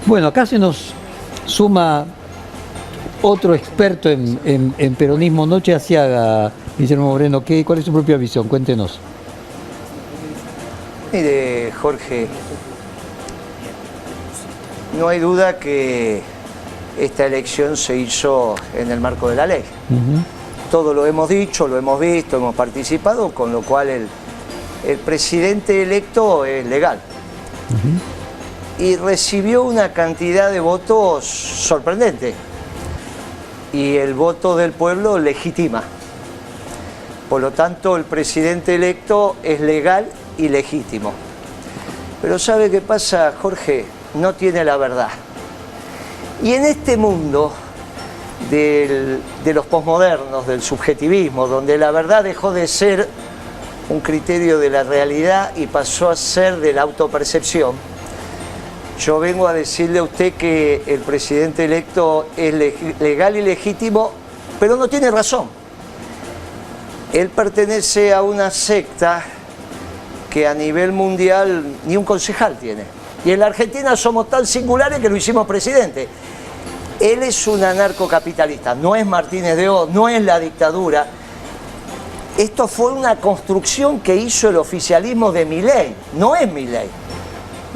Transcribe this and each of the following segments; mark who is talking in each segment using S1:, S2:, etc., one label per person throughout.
S1: Bueno, acá se nos suma otro experto en peronismo, Noche Asiaga, Guillermo Moreno. ¿Cuál es su propia visión? Cuéntenos.
S2: Mire, Jorge, no hay duda que esta elección se hizo en el marco de la ley. Todo lo hemos dicho, lo hemos visto, hemos participado, con lo cual el presidente electo es legal. Y recibió una cantidad de votos sorprendente. Y el voto del pueblo legitima. Por lo tanto, el presidente electo es legal y legítimo. Pero ¿sabe qué pasa, Jorge? No tiene la verdad. Y en este mundo de los posmodernos, del subjetivismo, donde la verdad dejó de ser un criterio de la realidad y pasó a ser de la autopercepción, yo vengo a decirle a usted que el presidente electo es legal y legítimo, pero no tiene razón. Él pertenece a una secta que a nivel mundial ni un concejal tiene. Y en la Argentina somos tan singulares que lo hicimos presidente. Él es un anarcocapitalista, no es Martínez de Oz, no es la dictadura. Esto fue una construcción que hizo el oficialismo de Milei, no es Milei.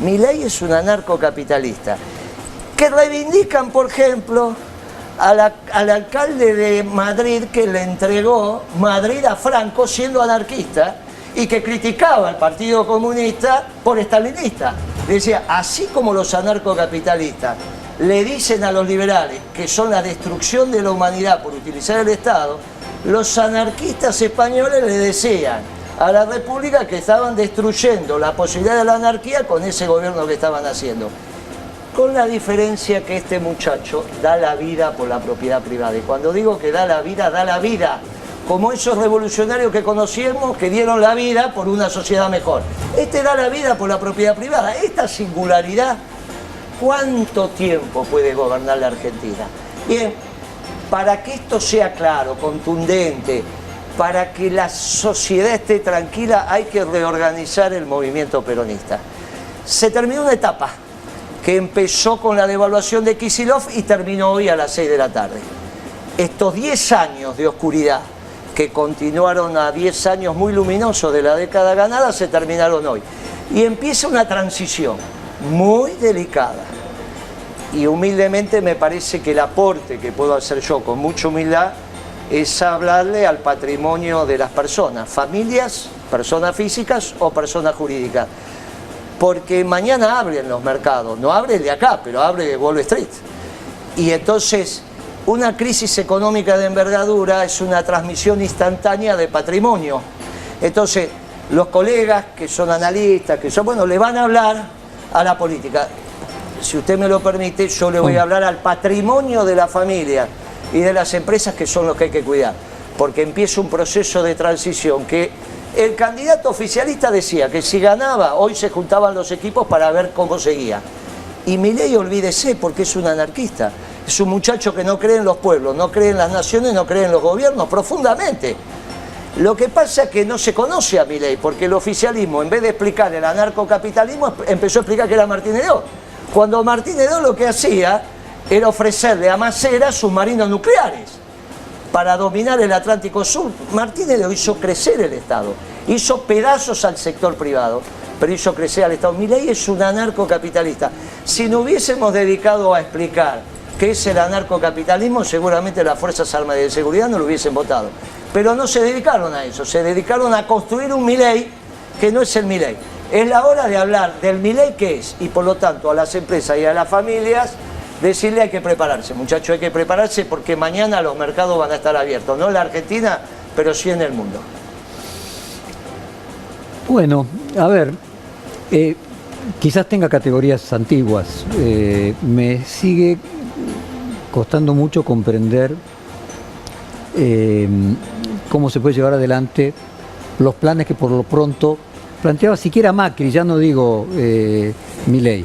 S2: Milei es un anarcocapitalista, que reivindican, por ejemplo, al alcalde de Madrid que le entregó Madrid a Franco siendo anarquista y que criticaba al Partido Comunista por estalinista. Decía, así como los anarcocapitalistas le dicen a los liberales que son la destrucción de la humanidad por utilizar el Estado, los anarquistas españoles le decían a la República que estaban destruyendo la posibilidad de la anarquía con ese gobierno que estaban haciendo. Con la diferencia que este muchacho da la vida por la propiedad privada. Y cuando digo que da la vida, como esos revolucionarios que conocimos que dieron la vida por una sociedad mejor. Este da la vida por la propiedad privada. Esta singularidad, ¿cuánto tiempo puede gobernar la Argentina? Bien, para que esto sea claro, contundente, para que la sociedad esté tranquila, hay que reorganizar el movimiento peronista. Se terminó una etapa que empezó con la devaluación de Kicillof y terminó hoy a las 6 de la tarde. Estos 10 años de oscuridad, que continuaron a 10 años muy luminosos de la década ganada, se terminaron hoy. Y empieza una transición muy delicada. Y humildemente me parece que el aporte que puedo hacer yo con mucha humildad es hablarle al patrimonio de las personas, familias, personas físicas o personas jurídicas. Porque mañana abren los mercados, no abre de acá, pero abre de Wall Street. Y entonces, una crisis económica de envergadura es una transmisión instantánea de patrimonio. Entonces, los colegas que son analistas, que son, bueno, le van a hablar a la política. Si usted me lo permite, yo le voy a hablar al patrimonio de la familia y de las empresas, que son los que hay que cuidar, porque empieza un proceso de transición que el candidato oficialista decía que si ganaba, hoy se juntaban los equipos para ver cómo seguía. Y Milei, olvídese, porque es un anarquista, es un muchacho que no cree en los pueblos, no cree en las naciones, no cree en los gobiernos, profundamente. Lo que pasa es que no se conoce a Milei, porque el oficialismo, en vez de explicar el anarcocapitalismo, empezó a explicar que era Martínez de Oz. Cuando Martínez de Oz lo que hacía era ofrecerle a Macera submarinos nucleares para dominar el Atlántico Sur. Martínez de Oz hizo crecer el Estado, hizo pedazos al sector privado, pero hizo crecer al Estado. Milei es un anarcocapitalista. Si no hubiésemos dedicado a explicar qué es el anarcocapitalismo, seguramente las Fuerzas Armadas y de Seguridad no lo hubiesen votado. Pero no se dedicaron a eso, se dedicaron a construir un Milei que no es el Milei. Es la hora de hablar del Milei que es, y por lo tanto a las empresas y a las familias decirle hay que prepararse, muchachos, hay que prepararse porque mañana los mercados van a estar abiertos, no en la Argentina, pero sí en el mundo.
S1: Bueno, a ver, quizás tenga categorías antiguas, me sigue costando mucho comprender cómo se puede llevar adelante los planes que por lo pronto planteaba siquiera Macri, ya no digo Milei.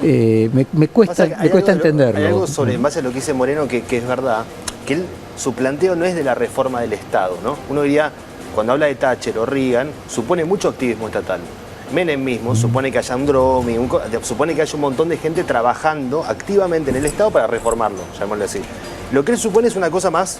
S1: Me cuesta entenderlo.
S3: Hay algo sobre, en base a lo que dice Moreno, que es verdad, que su planteo no es de la reforma del Estado, ¿no? Uno diría, cuando habla de Thatcher o Reagan, supone mucho activismo estatal. Menem mismo supone que haya un DROMI, supone que haya un montón de gente trabajando activamente en el Estado para reformarlo, llamémoslo así. Lo que él supone es una cosa más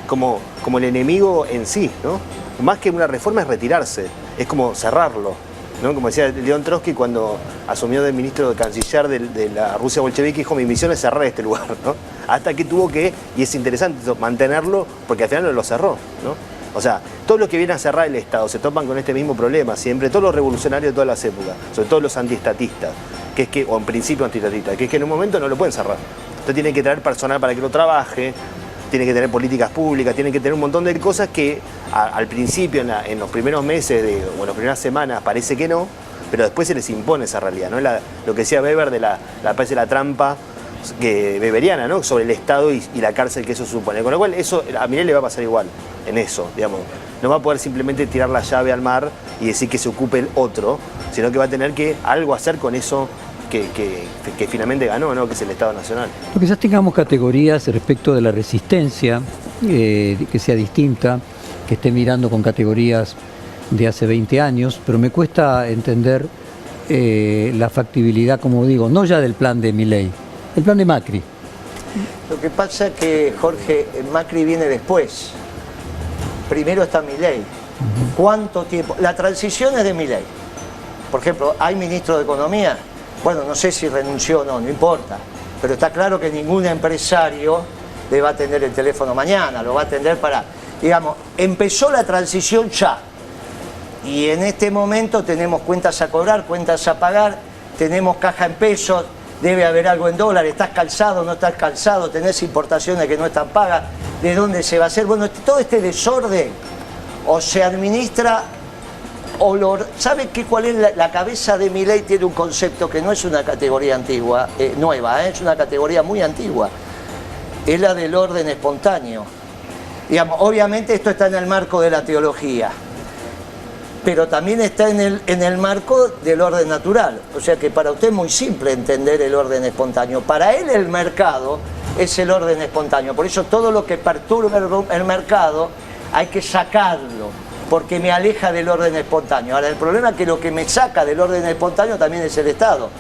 S3: como el enemigo en sí, ¿no? Más que una reforma es retirarse, es como cerrarlo, ¿no? Como decía León Trotsky cuando asumió de ministro de canciller de la Rusia bolchevique, dijo: mi misión es cerrar este lugar, ¿no? Hasta que tuvo que, y es interesante eso, mantenerlo, porque al final lo cerró, ¿no? O sea, todos los que vienen a cerrar el Estado se topan con este mismo problema siempre, todos los revolucionarios de todas las épocas, sobre todo los antiestatistas, o en principio antiestatistas, que es que en un momento no lo pueden cerrar. Entonces tienen que traer personal para que lo trabaje, tienen que tener políticas públicas, tienen que tener un montón de cosas que al principio, en los primeros meses o en las primeras semanas, parece que no, pero después se les impone esa realidad, ¿no? Lo que decía Weber de parece la trampa weberiana, ¿no? Sobre el Estado y la cárcel que eso supone. Con lo cual, eso a Milei le va a pasar igual en eso, digamos. No va a poder simplemente tirar la llave al mar y decir que se ocupe el otro, sino que va a tener que algo hacer con eso que finalmente ganó, ¿no? Que es el Estado Nacional.
S1: Quizás tengamos categorías respecto de la resistencia, que sea distinta, que esté mirando con categorías de hace 20 años, pero me cuesta entender la factibilidad, como digo, no ya del plan de Milei, el plan de Macri.
S2: Lo que pasa es que, Jorge, Macri viene después. Primero está Milei. ¿Cuánto tiempo? La transición es de Milei. Por ejemplo, ¿hay ministro de Economía? Bueno, no sé si renunció o no, no importa. Pero está claro que ningún empresario le va a atender el teléfono mañana, lo va a atender para... Digamos, empezó la transición ya. Y en este momento tenemos cuentas a cobrar, cuentas a pagar, tenemos caja en pesos, debe haber algo en dólares, estás calzado, no estás calzado, tenés importaciones que no están pagas, ¿de dónde se va a hacer? Bueno, todo este desorden o se administra o lo... ¿Sabe cuál es la cabeza de Milei? Tiene un concepto que no es una categoría antigua, nueva, es una categoría muy antigua. Es la del orden espontáneo. Digamos, obviamente esto está en el marco de la teología, pero también está en el marco del orden natural. O sea que para usted es muy simple entender el orden espontáneo. Para él el mercado es el orden espontáneo. Por eso todo lo que perturba el mercado hay que sacarlo, porque me aleja del orden espontáneo. Ahora, el problema es que lo que me saca del orden espontáneo también es el Estado.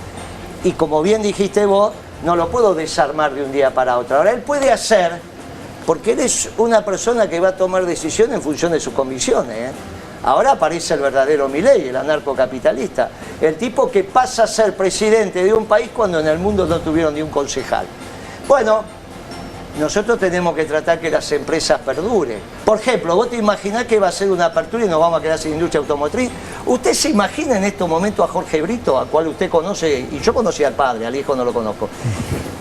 S2: Y como bien dijiste vos, no lo puedo desarmar de un día para otro. Ahora, él puede hacer, porque él es una persona que va a tomar decisiones en función de sus convicciones, Ahora aparece el verdadero Milei, el anarcocapitalista, el tipo que pasa a ser presidente de un país cuando en el mundo no tuvieron ni un concejal. Bueno, nosotros tenemos que tratar que las empresas perduren. Por ejemplo, vos te imaginás que va a ser una apertura y nos vamos a quedar sin industria automotriz. ¿Usted se imagina en estos momentos a Jorge Brito, al cual usted conoce, y yo conocí al padre, al hijo no lo conozco?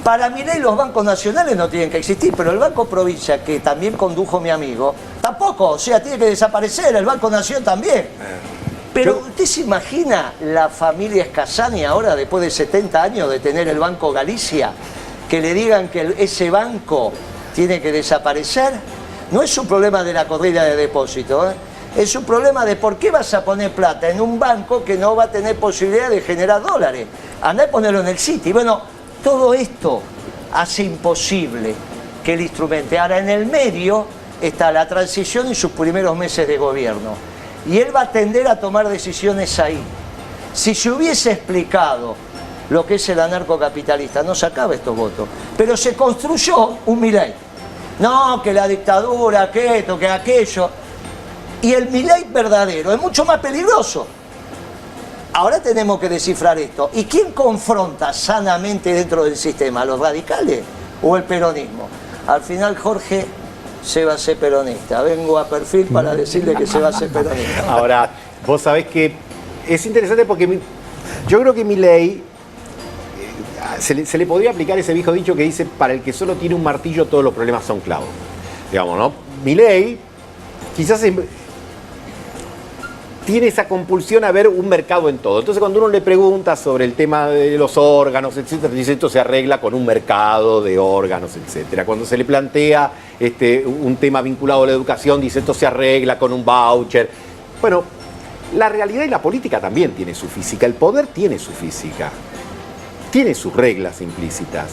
S2: Para Milei los bancos nacionales no tienen que existir, pero el Banco Provincia, que también condujo mi amigo, tampoco, o sea, tiene que desaparecer, el Banco Nación también. Pero ¿usted se imagina la familia Escasani ahora, después de 70 años de tener el Banco Galicia, que le digan que ese banco tiene que desaparecer? No es un problema de la corrida de depósitos, es un problema de por qué vas a poner plata en un banco que no va a tener posibilidad de generar dólares. Andá a ponerlo en el Citi. Bueno, todo esto hace imposible que el instrumento. Ahora, en el medio está la transición y sus primeros meses de gobierno. Y él va a tender a tomar decisiones ahí. Si se hubiese explicado lo que es el anarcocapitalista, no sacaba estos votos. Pero se construyó un Milei. No, que la dictadura, que esto, que aquello. Y el Milei verdadero es mucho más peligroso. Ahora tenemos que descifrar esto. ¿Y quién confronta sanamente dentro del sistema? ¿Los radicales o el peronismo? Al final, Jorge se va a ser peronista. Vengo a perfil para decirle que se va a ser peronista.
S4: Ahora, vos sabés que es interesante porque yo creo que Milei se le podría aplicar ese viejo dicho que dice: para el que solo tiene un martillo todos los problemas son clavos. Digamos, ¿no? Milei quizás tiene esa compulsión a ver un mercado en todo. Entonces, cuando uno le pregunta sobre el tema de los órganos, etcétera, dice: esto se arregla con un mercado de órganos, etcétera. Cuando se le plantea un tema vinculado a la educación, dice: esto se arregla con un voucher. Bueno, la realidad y la política también tiene su física. El poder tiene su física. Tiene sus reglas implícitas.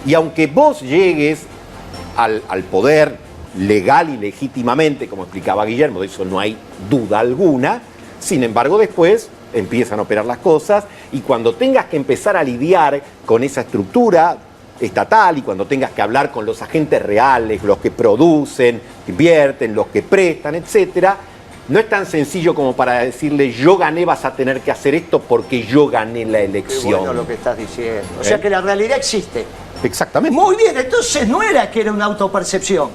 S4: Y aunque vos llegues al poder legal y legítimamente, como explicaba Guillermo, de eso no hay duda alguna, sin embargo después empiezan a operar las cosas, y cuando tengas que empezar a lidiar con esa estructura estatal y cuando tengas que hablar con los agentes reales, los que producen, invierten, los que prestan, etcétera, no es tan sencillo como para decirle yo gané, vas a tener que hacer esto porque yo gané la elección.
S2: Qué bueno lo que estás diciendo. O sea que la realidad existe.
S4: Exactamente.
S2: Muy bien, entonces no era que era una autopercepción.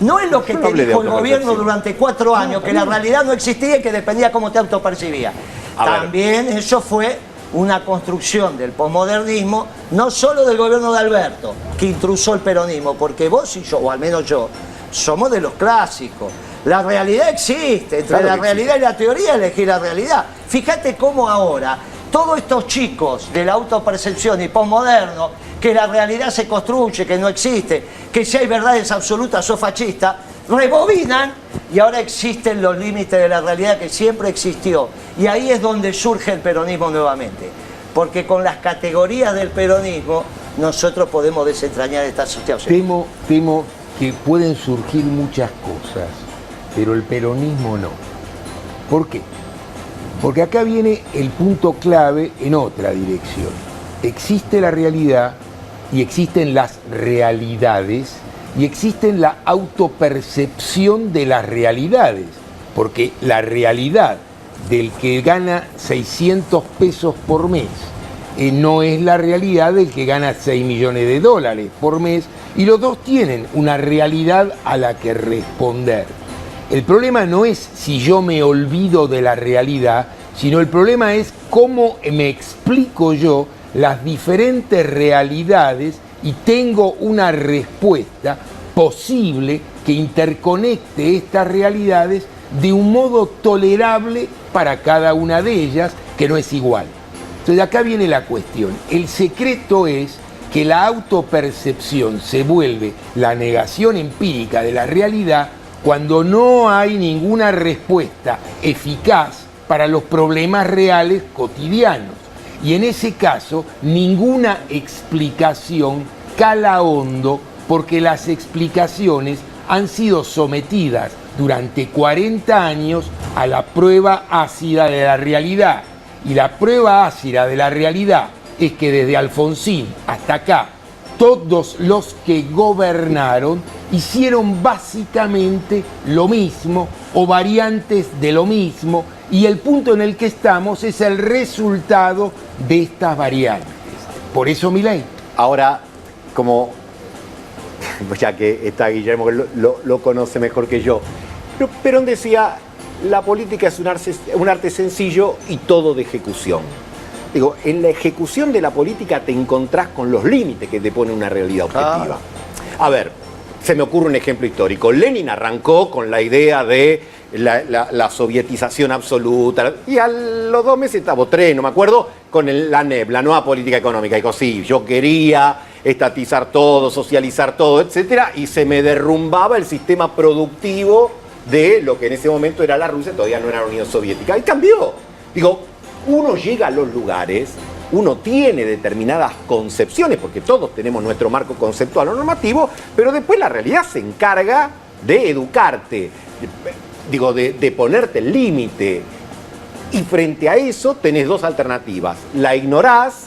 S2: No es lo que te dijo el gobierno durante 4 años, que la realidad no existía y que dependía cómo te autopercibías. También eso fue una construcción del posmodernismo, no solo del gobierno de Alberto, que intrusó el peronismo, porque vos y yo, o al menos yo, somos de los clásicos. La realidad existe, entre la realidad y la teoría elegí la realidad. Fíjate cómo ahora todos estos chicos de la autopercepción y posmoderno, que la realidad se construye, que no existe, que si hay verdades absolutas sos fascista, rebobinan y ahora existen los límites de la realidad que siempre existió. Y ahí es donde surge el peronismo nuevamente. Porque con las categorías del peronismo nosotros podemos desentrañar esta situación.
S5: Temo que pueden surgir muchas cosas, pero el peronismo no. ¿Por qué? Porque acá viene el punto clave en otra dirección. Existe la realidad y existen las realidades y existe la autopercepción de las realidades, porque la realidad del que gana 600 pesos por mes no es la realidad del que gana 6 millones de dólares por mes, y los dos tienen una realidad a la que responder. El problema no es si yo me olvido de la realidad, sino el problema es cómo me explico yo las diferentes realidades y tengo una respuesta posible que interconecte estas realidades de un modo tolerable para cada una de ellas, que no es igual. Entonces acá viene la cuestión. El secreto es que la autopercepción se vuelve la negación empírica de la realidad cuando no hay ninguna respuesta eficaz para los problemas reales cotidianos. Y en ese caso, ninguna explicación cala hondo, porque las explicaciones han sido sometidas durante 40 años a la prueba ácida de la realidad. Y la prueba ácida de la realidad es que desde Alfonsín hasta acá, todos los que gobernaron hicieron básicamente lo mismo o variantes de lo mismo, y el punto en el que estamos es el resultado de estas variantes. Por eso Milei.
S4: Ahora, como ya que está Guillermo, que lo conoce mejor que yo, pero Perón decía, la política es un arte sencillo y todo de ejecución. Digo, en la ejecución de la política te encontrás con los límites que te pone una realidad objetiva. A ver, se me ocurre un ejemplo histórico. Lenin arrancó con la idea de la sovietización absoluta, y a los 2 meses, o 3, no me acuerdo, con la NEP, la nueva política económica. Dijo, sí, yo quería estatizar todo, socializar todo, etcétera, y se me derrumbaba el sistema productivo de lo que en ese momento era la Rusia, todavía no era la Unión Soviética. Y cambió. Digo, uno llega a los lugares, uno tiene determinadas concepciones, porque todos tenemos nuestro marco conceptual o normativo, pero después la realidad se encarga de educarte, digo, de ponerte el límite. Y frente a eso tenés 2 alternativas. La ignorás,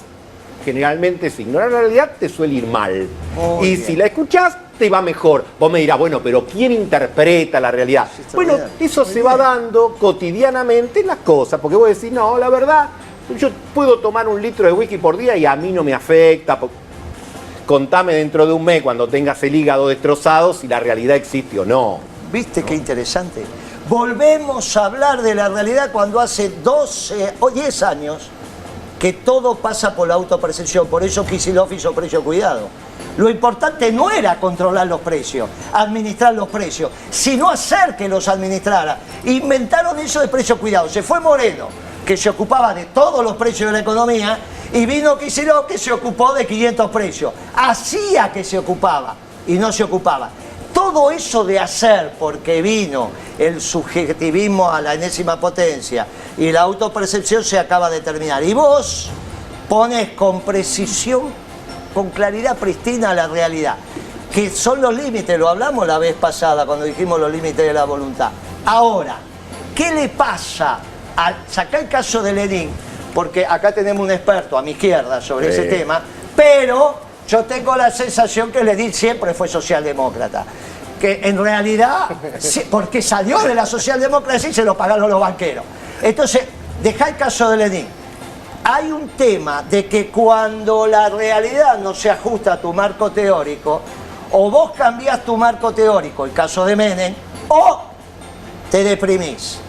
S4: generalmente si ignorar la realidad te suele ir mal. Y si la escuchás, te va mejor. Vos me dirás, bueno, pero ¿quién interpreta la realidad? Bueno, eso se va dando cotidianamente en las cosas, porque vos decís, no, la verdad, yo puedo tomar 1 litro de whisky por día y a mí no me afecta. Contame dentro de un mes, cuando tengas el hígado destrozado, si la realidad existe o no.
S2: ¿Viste qué interesante? Volvemos a hablar de la realidad cuando hace 12 o 10 años que todo pasa por la autopercepción. Por eso Kicillof hizo precio cuidado. Lo importante no era controlar los precios, administrar los precios, sino hacer que los administrara. Inventaron eso de precio cuidado. Se fue Moreno, que se ocupaba de todos los precios de la economía, y vino Kicillof, que se ocupó de 500 precios. Hacía que se ocupaba y no se ocupaba. Todo eso de hacer, porque vino el subjetivismo a la enésima potencia y la autopercepción, se acaba de terminar. Y vos pones con precisión, con claridad pristina, la realidad, que son los límites. Lo hablamos la vez pasada cuando dijimos los límites de la voluntad. Ahora, ¿qué le pasa Sacá el caso de Lenin, porque acá tenemos un experto a mi izquierda sobre ese tema, pero yo tengo la sensación que Lenin siempre fue socialdemócrata. Que en realidad, porque salió de la socialdemocracia y se lo pagaron los banqueros. Entonces, dejá el caso de Lenin. Hay un tema de que cuando la realidad no se ajusta a tu marco teórico, o vos cambiás tu marco teórico, el caso de Menem, o te deprimís.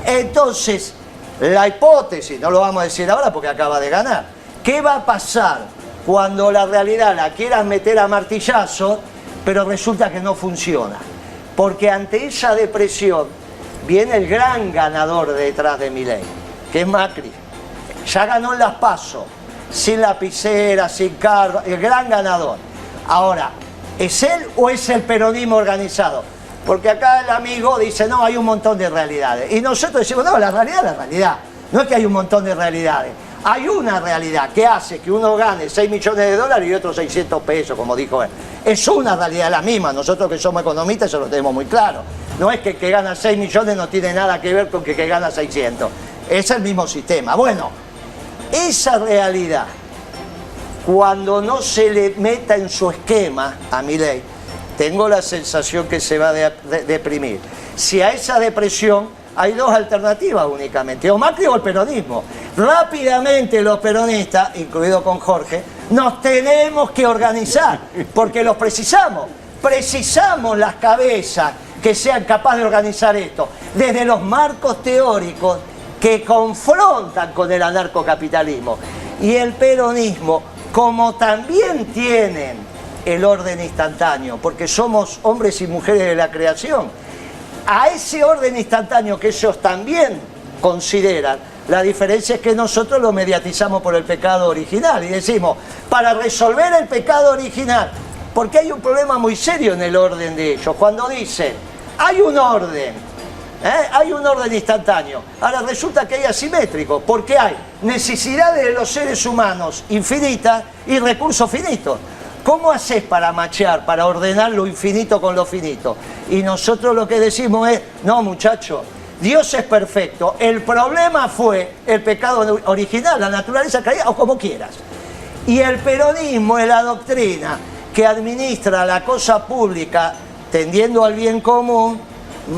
S2: Entonces, la hipótesis, no lo vamos a decir ahora porque acaba de ganar, ¿qué va a pasar cuando la realidad la quieras meter a martillazos, pero resulta que no funciona? Porque ante esa depresión viene el gran ganador detrás de Milei, que es Macri. Ya ganó en las PASO, sin lapicera, sin cargo, el gran ganador. Ahora, ¿es él o es el peronismo organizado? Porque acá el amigo dice, no, hay un montón de realidades. Y nosotros decimos, no, la realidad es la realidad. No es que hay un montón de realidades. Hay una realidad que hace que uno gane 6 millones de dólares y otro 600 pesos, como dijo él. Es una realidad la misma. Nosotros que somos economistas eso lo tenemos muy claro. No es que el que gana 6 millones no tiene nada que ver con que gana 600. Es el mismo sistema. Bueno, esa realidad, cuando no se le meta en su esquema a Milei, tengo la sensación que se va a deprimir. Si a esa depresión hay dos alternativas únicamente, o Macri o el peronismo. Rápidamente los peronistas, incluido con Jorge, nos tenemos que organizar, porque los precisamos. Precisamos las cabezas que sean capaces de organizar esto, desde los marcos teóricos que confrontan con el anarcocapitalismo. Y el peronismo, como también tienen el orden instantáneo, porque somos hombres y mujeres de la creación, a ese orden instantáneo que ellos también consideran, la diferencia es que nosotros lo mediatizamos por el pecado original y decimos, para resolver el pecado original, porque hay un problema muy serio en el orden de ellos, cuando dicen, hay un orden, hay un orden instantáneo. Ahora resulta que hay asimétrico, porque hay necesidades de los seres humanos infinitas y recursos finitos. ¿Cómo haces para machear, para ordenar lo infinito con lo finito? Y nosotros lo que decimos es, no muchachos, Dios es perfecto, el problema fue el pecado original, la naturaleza caída, o como quieras. Y el peronismo es la doctrina que administra la cosa pública tendiendo al bien común,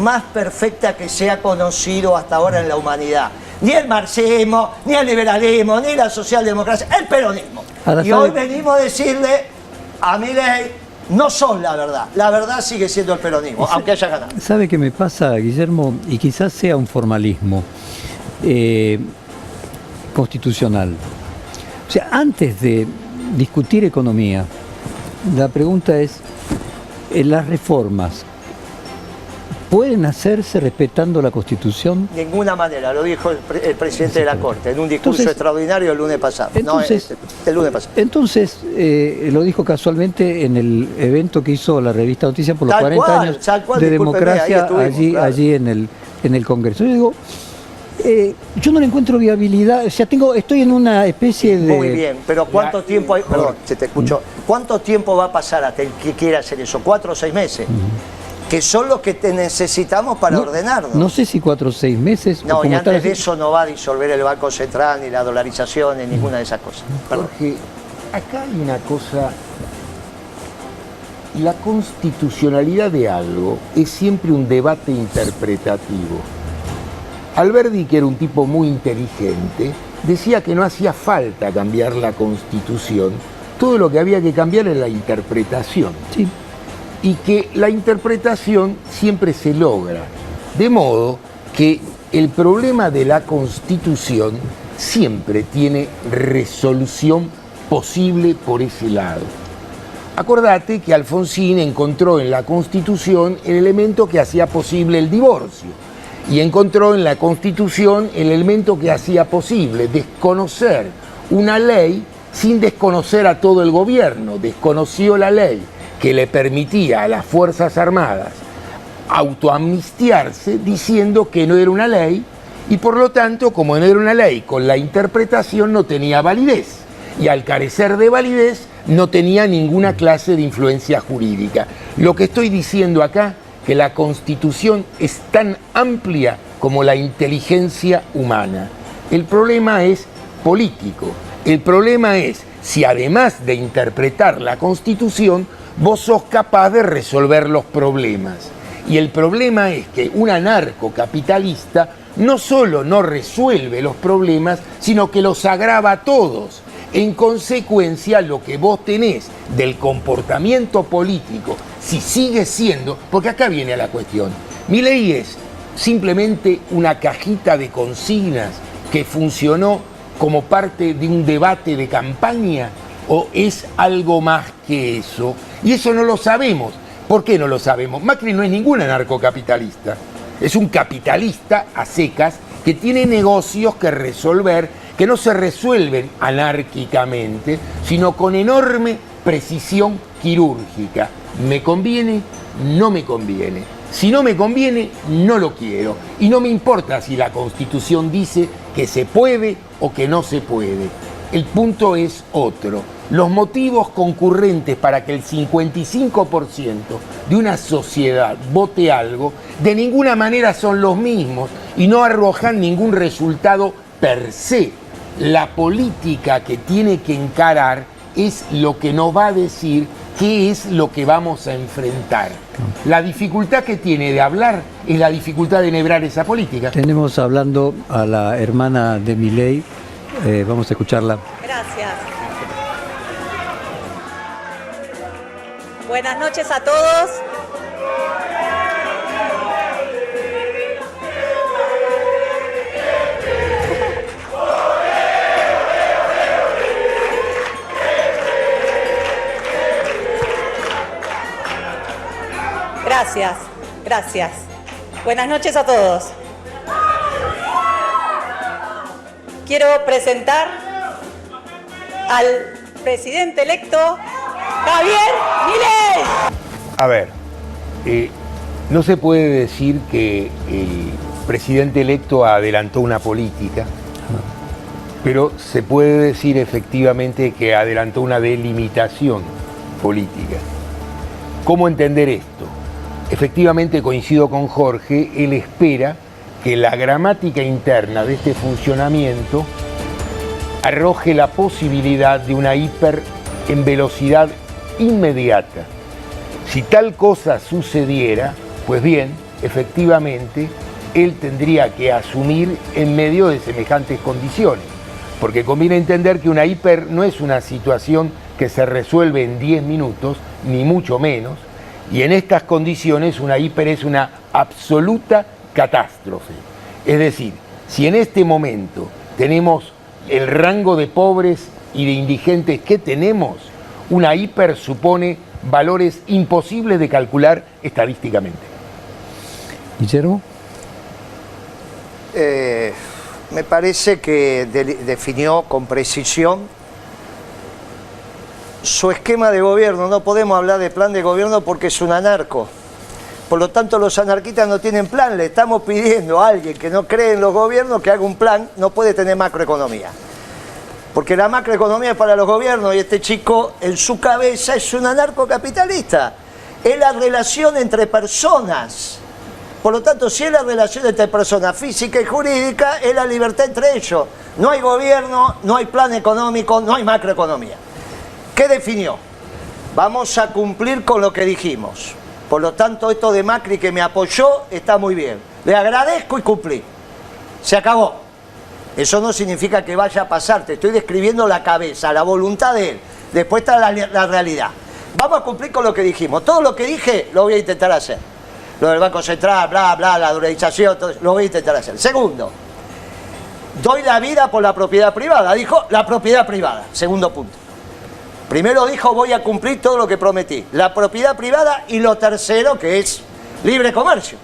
S2: más perfecta que se ha conocido hasta ahora en la humanidad. Ni el marxismo, ni el liberalismo, ni la socialdemocracia, el peronismo. Y hoy venimos a decirle a Milei, no son la verdad sigue siendo el peronismo, aunque haya ganado.
S1: ¿Sabe qué me pasa, Guillermo? Y quizás sea un formalismo constitucional. O sea, antes de discutir economía, la pregunta es, ¿las reformas pueden hacerse respetando la Constitución?
S2: De ninguna manera, lo dijo el presidente de la Corte en un discurso extraordinario el lunes pasado. El lunes pasado.
S1: Entonces, lo dijo casualmente en el evento que hizo la revista Noticias por los 40 años de democracia allí en el Congreso. Yo digo, yo no le encuentro viabilidad, o sea, estoy en una especie de...
S2: Muy bien, pero ¿cuánto tiempo hay? Perdón, se te escuchó. ¿Cuánto tiempo va a pasar hasta que quiera hacer eso? 4 o 6 meses. Que son los que te necesitamos para ordenarnos.
S1: No sé si 4 o 6 meses.
S2: No, y antes de eso no va a disolver el Banco Central, ni la dolarización, ni ninguna de esas cosas. Perdón.
S5: Jorge, acá hay una cosa, la constitucionalidad de algo es siempre un debate interpretativo. Alberdi, que era un tipo muy inteligente, decía que no hacía falta cambiar la Constitución, todo lo que había que cambiar era la interpretación.
S1: Sí.
S5: Y que la interpretación siempre se logra. De modo que el problema de la Constitución siempre tiene resolución posible por ese lado. Acordate que Alfonsín encontró en la Constitución el elemento que hacía posible el divorcio y encontró en la Constitución el elemento que hacía posible desconocer una ley sin desconocer a todo el gobierno. Desconoció la ley que le permitía a las Fuerzas Armadas autoamnistiarse diciendo que no era una ley y por lo tanto, como no era una ley, con la interpretación no tenía validez y al carecer de validez no tenía ninguna clase de influencia jurídica. Lo que estoy diciendo acá que la Constitución es tan amplia como la inteligencia humana. El problema es político. El problema es si además de interpretar la Constitución, vos sos capaz de resolver los problemas. Y el problema es que un anarcocapitalista no solo no resuelve los problemas, sino que los agrava a todos. En consecuencia, lo que vos tenés del comportamiento político, si sigue siendo, porque acá viene la cuestión, Milei es simplemente una cajita de consignas que funcionó como parte de un debate de campaña, o es algo más que eso, y eso no lo sabemos. ¿Por qué no lo sabemos? Macri no es ningún anarcocapitalista, es un capitalista a secas que tiene negocios que resolver, que no se resuelven anárquicamente, sino con enorme precisión quirúrgica. ¿Me conviene? No me conviene. Si no me conviene, no lo quiero. Y no me importa si la Constitución dice que se puede o que no se puede. El punto es otro. Los motivos concurrentes para que el 55% de una sociedad vote algo, de ninguna manera son los mismos y no arrojan ningún resultado per se. La política que tiene que encarar es lo que nos va a decir qué es lo que vamos a enfrentar. La dificultad que tiene de hablar es la dificultad de enhebrar esa política.
S1: Tenemos hablando a la hermana de Milei, vamos a escucharla.
S6: Gracias. Buenas noches a todos. Gracias, gracias. Buenas noches a todos. Quiero presentar al presidente electo Javier Milei.
S5: A ver, no se puede decir que el presidente electo adelantó una política, pero se puede decir efectivamente que adelantó una delimitación política. ¿Cómo entender esto? Efectivamente coincido con Jorge, él espera que la gramática interna de este funcionamiento arroje la posibilidad de una hiper en velocidad inmediata. Si tal cosa sucediera, pues bien, efectivamente, él tendría que asumir en medio de semejantes condiciones, porque conviene entender que una hiper no es una situación que se resuelve en 10 minutos, ni mucho menos, y en estas condiciones una hiper es una absoluta catástrofe. Es decir, si en este momento tenemos el rango de pobres y de indigentes que tenemos, una hiper supone valores imposibles de calcular estadísticamente.
S1: Guillermo.
S2: Me parece que definió con precisión su esquema de gobierno. No podemos hablar de plan de gobierno porque es un anarco. Por lo tanto, los anarquistas no tienen plan. Le estamos pidiendo a alguien que no cree en los gobiernos que haga un plan. No puede tener macroeconomía. Porque la macroeconomía es para los gobiernos y este chico en su cabeza es un anarcocapitalista. Es la relación entre personas. Por lo tanto, si es la relación entre personas física y jurídica, es la libertad entre ellos. No hay gobierno, no hay plan económico, no hay macroeconomía. ¿Qué definió? Vamos a cumplir con lo que dijimos. Por lo tanto, esto de Macri que me apoyó está muy bien. Le agradezco y cumplí. Se acabó. Eso no significa que vaya a pasar. Te estoy describiendo la cabeza, la voluntad de él. Después está la realidad. Vamos a cumplir con lo que dijimos. Todo lo que dije lo voy a intentar hacer. Lo del Banco Central, bla, bla, la dolarización, todo, lo voy a intentar hacer. Segundo, doy la vida por la propiedad privada. Dijo la propiedad privada. Segundo punto. Primero dijo voy a cumplir todo lo que prometí. La propiedad privada y lo tercero que es libre comercio.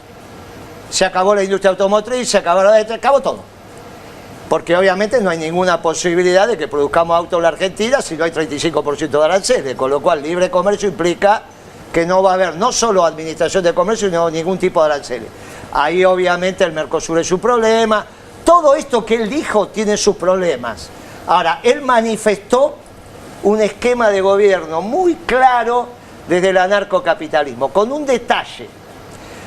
S2: Se acabó la industria automotriz, se acabó todo. Porque obviamente no hay ninguna posibilidad de que produzcamos autos en la Argentina si no hay 35% de aranceles. Con lo cual libre comercio implica que no va a haber no solo administración de comercio, sino ningún tipo de aranceles. Ahí obviamente el Mercosur es su problema. Todo esto que él dijo tiene sus problemas. Ahora, él manifestó un esquema de gobierno muy claro desde el anarcocapitalismo, con un detalle.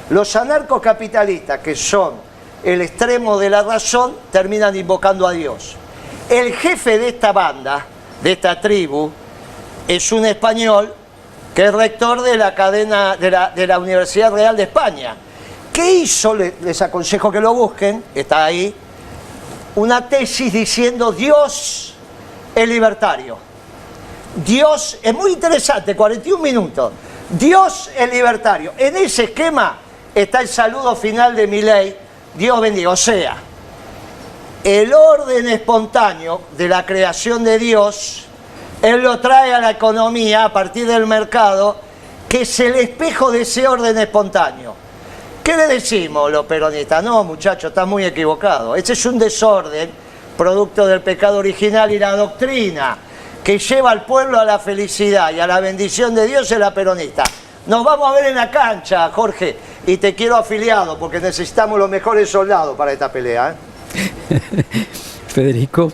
S2: Los anarcocapitalistas, que son el extremo de la razón, terminan invocando a Dios. El jefe de esta banda, de esta tribu, es un español que es rector de la cadena de la Universidad Real de España. ¿Qué hizo? Les aconsejo que lo busquen, está ahí, una tesis diciendo Dios es libertario. Dios, es muy interesante, 41 minutos. Dios es libertario. En ese esquema está el saludo final de Milei, Dios bendiga. O sea, el orden espontáneo de la creación de Dios, Él lo trae a la economía a partir del mercado, que es el espejo de ese orden espontáneo. ¿Qué le decimos los peronistas? No, muchachos, están muy equivocados. Ese es un desorden, producto del pecado original, y la doctrina que lleva al pueblo a la felicidad y a la bendición de Dios es la peronista. Nos vamos a ver en la cancha, Jorge, y te quiero afiliado porque necesitamos los mejores soldados para esta pelea, ¿eh?
S1: Federico.